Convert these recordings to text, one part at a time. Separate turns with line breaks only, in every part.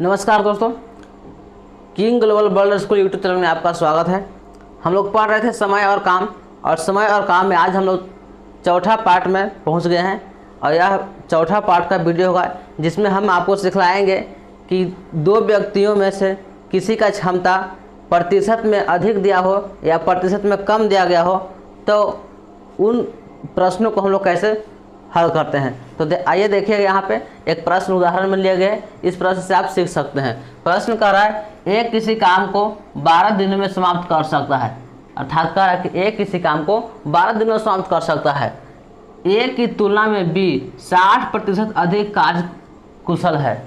नमस्कार दोस्तों, king global world school YouTube channel में आपका स्वागत है। हम लोग पढ़ रहे थे समय और काम, और समय और काम में आज हम लोग चौथा पार्ट में पहुंच गए हैं। और यह चौथा पार्ट का वीडियो होगा जिसमें हम आपको सिखलाएंगे कि दो व्यक्तियों में से किसी का क्षमता प्रतिशत में अधिक दिया हो या प्रतिशत में कम दिया गया हो, तो उन प्रश्नों को हम लोग कैसे हल करते हैं। तो आइए देखिएगा, यहाँ पे एक प्रश्न उदाहरण में लिया गया है। इस प्रश्न से आप सीख सकते हैं। प्रश्न कह रहा है ए किसी काम को 12 दिनों में समाप्त कर सकता है। अर्थात कह रहा है कि ए किसी काम को 12 दिनों में समाप्त कर सकता है। ए की तुलना में बी 60% अधिक कार्य कुशल है।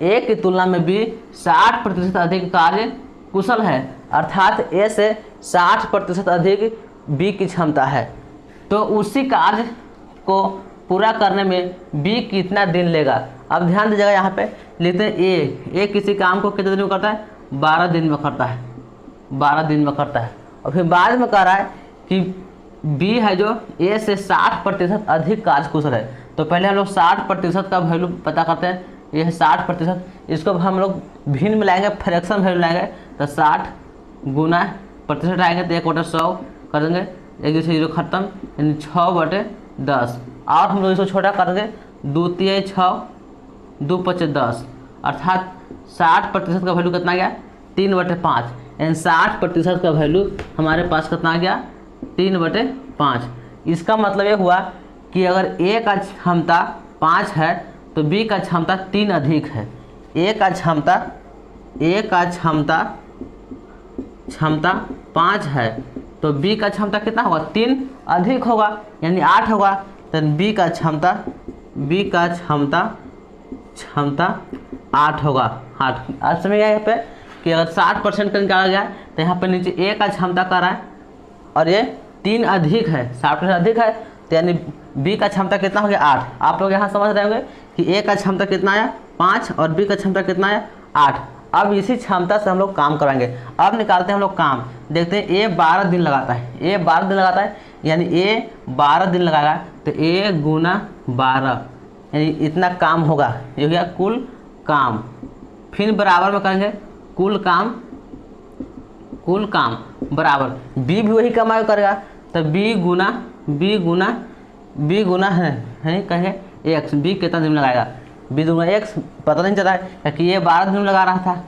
ए की तुलना में बी 60% अधिक कार्य कुशल है। अर्थात ए से 60% अधिक बी की क्षमता है। तो उसी कार्य को पूरा करने में बी कितना दिन लेगा। अब ध्यान दीजिएगा, यहाँ पे लिखते हैं ए किसी काम को कितने दिन में करता है, 12 दिन में करता है। 12 दिन में करता है। और फिर बाद में कह रहा है कि बी है जो ए से 60% अधिक कार्यकुशल है। तो पहले हम लोग 60% का वैल्यू पता करते हैं। ये है 60%, इसको हम लोग भिन्न में लाएंगे, फ्रैक्शन वैल्यू लाएंगे। तो 60 गुना प्रतिशत आएंगे तो 1/100 कर देंगे, एक जैसे 0 खत्म, यानी 6/10। और हम लोग इसको छोटा कर देंगे, 2 तिया 6, 2 पचे 10। अर्थात 60% का वैल्यू कितना गया, 3/5। यानी 60% का वैल्यू हमारे पास कितना गया, 3/5। इसका मतलब ये हुआ कि अगर ए का क्षमता 5 है तो बी का क्षमता 3 अधिक है। ए का क्षमता 5 है तो बी का क्षमता कितना होगा, 3 अधिक होगा, यानी 8 होगा। तो बी का क्षमता 8 होगा। 8 आज समझ गया यहाँ पे कि अगर 60% का निकाला गया तो यहाँ पे नीचे ए का क्षमता कर रहा है और ये 3 अधिक है, 60% अधिक है, तो यानी बी का क्षमता कितना हो गया, 8। आप लोग यहाँ समझ रहे होंगे कि ए का क्षमता कितना आया, 5, और बी का क्षमता कितना आया, 8। अब इसी क्षमता से हम लोग काम कराएंगे। अब निकालते हैं हम लोग काम। देखते हैं ए 12 दिन लगाता है। ए 12 दिन लगाता है, यानी ए 12 दिन लगाएगा तो ए गुना 12, यानी इतना काम होगा। ये हो गया कुल काम। फिर बराबर में करेंगे कुल काम बराबर बी भी वही कमाई करेगा। तो बी गुना है कहेंगे एक्स। बी कितना दिन में लगाएगा, बी दूंगा एक्स, पता नहीं चला है क्योंकि ये 12 दिन में लगा रहा था।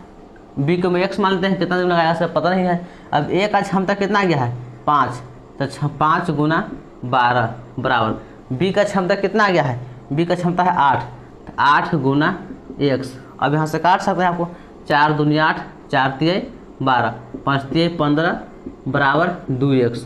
बी को हम एक्स मानते हैं, कितना दिन में लगाया से पता नहीं है। अब ए का क्षमता कितना गया है, 5, तो 5 गुना 12 बराबर बी का क्षमता कितना गया है, बी का क्षमता है 8, तो 8 गुना एक्स। अब यहाँ से काट सकते हैं आपको, 4 दूनी 8, 4 तिया 12, 5 तिया 15 बराबर 2x।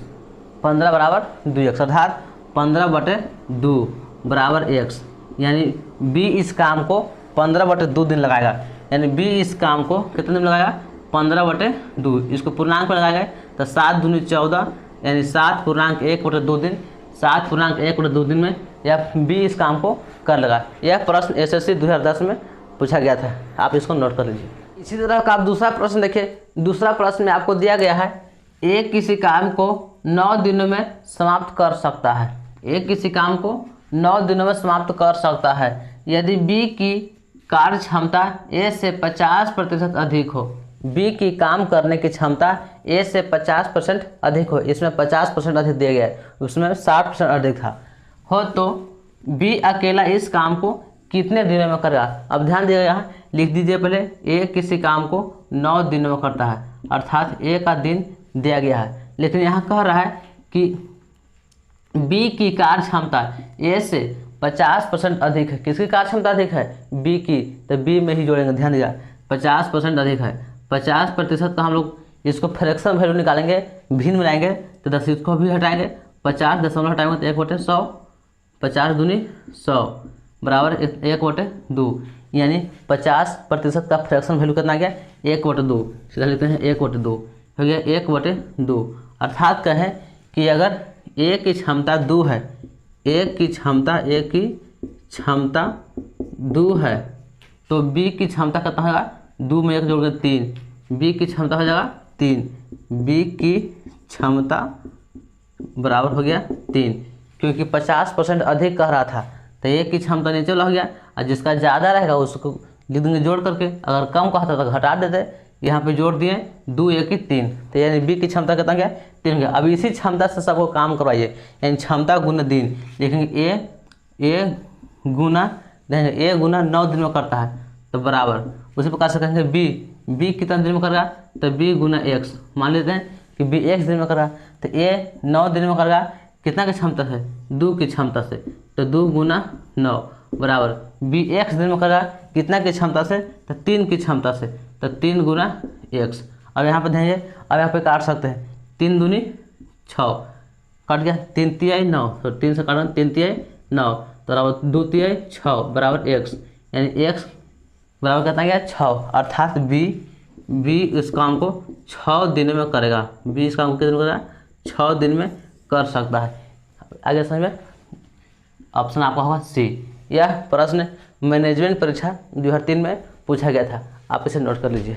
15 बराबर 2x, अर्थात 15/2 बराबर x। यानी बी इस काम को 15/2 दिन लगाएगा। यानी बी इस काम को कितने दिन लगाएगा, 15/2। इसको पूर्णांक पर लगाएगा तो 7 दूनी 14, यानी 7.1/2 दिन। 7.1/2 दिन में यह बी इस काम को कर लगा। यह प्रश्न SSC 2010 में पूछा गया था, आप इसको नोट कर लीजिए। इसी तरह का आप दूसरा प्रश्न देखिए। दूसरा प्रश्न में आपको दिया गया है ए किसी काम को 9 दिनों में समाप्त कर सकता है। ए किसी काम को 9 दिनों में समाप्त कर सकता है यदि बी की कार्य क्षमता ए से 50% अधिक हो। बी की काम करने की क्षमता ए से 50% अधिक हो। इसमें 50% अधिक दिया गया है, उसमें 60% अधिक था हो, तो बी अकेला इस काम को कितने दिनों में करेगा। अब ध्यान दीजिएगा, यहाँ लिख दीजिए पहले ए किसी काम को 9 दिनों में करता है, अर्थात ए का दिन दिया गया है। लेकिन यहाँ कह रहा है कि बी की कार्य क्षमता ए से 50% अधिक है। किसकी कार्य क्षमता अधिक है, बी की, तो बी में ही जोड़ेंगे। ध्यान दीजिए 50% अधिक है। 50% का हम लोग इसको फ्रैक्शन वैल्यू निकालेंगे, भिन्न मिलाएंगे तो 10 इसको भी हटाएंगे, 50 दशमलव हटाएंगे तो 1/100, 50 दूनी 100 बराबर 1/2। यानी 50% का फ्रैक्शन वैल्यू कितना गया, 1/2। सीधा लिखते हैं 1/2 हो गया, 1/2। अर्थात कहें कि अगर ए की क्षमता 2 है, ए की क्षमता 2 है, तो बी की क्षमता कितना होगा, 2 में 1 जोड़ के 3, बी की क्षमता हो जाएगा 3। बी की क्षमता बराबर हो गया 3, क्योंकि 50% अधिक कह रहा था तो ए की क्षमता नीचे वाला हो गया, और जिसका ज़्यादा रहेगा उसको लिख देंगे जोड़ करके। अगर कम का होता तो घटा देते, यहाँ पे जोड़ दिए 2 1 3, तो यानी बी की क्षमता कितना गया 3 गया। अब इसी क्षमता से सबको काम करवाइए, यानी क्षमता गुना दिन लिखेंगे ए गुना देखेंगे ए गुना 9 दिन में करता है तो बराबर उसी प्रकार से कहेंगे बी कितना दिन में करेगा तो बी गुना एक्स। मान लेते हैं कि बी एक्स दिन में करेगा तो ए 9 दिन में करेगा कितना की क्षमता से 2 की क्षमता से, तो 2 गुना 9 बराबर बी एक्स दिन में करेगा कितना की क्षमता से तो 3 की क्षमता से, तो 3 गुना एक्स। अब यहाँ पे देंगे, अब यहाँ पे काट सकते हैं 3 दूनी 6 कट गया, 3 तिहाई 9, तो 3 से काटना 3 तिहाई 9 तो बराबर 2 तिहाई 6 बराबर एक्स, यानी एक्स बराबर कितना गया 6, अर्थात बी इस काम को 6 दिन में करेगा। बी इस काम को कितने दिन में करेगा 6 दिन में कर सकता है। आगे समझ में ऑप्शन आपका होगा सी। यह प्रश्न मैनेजमेंट परीक्षा 2003 में पूछा गया था, आप इसे नोट कर लीजिए।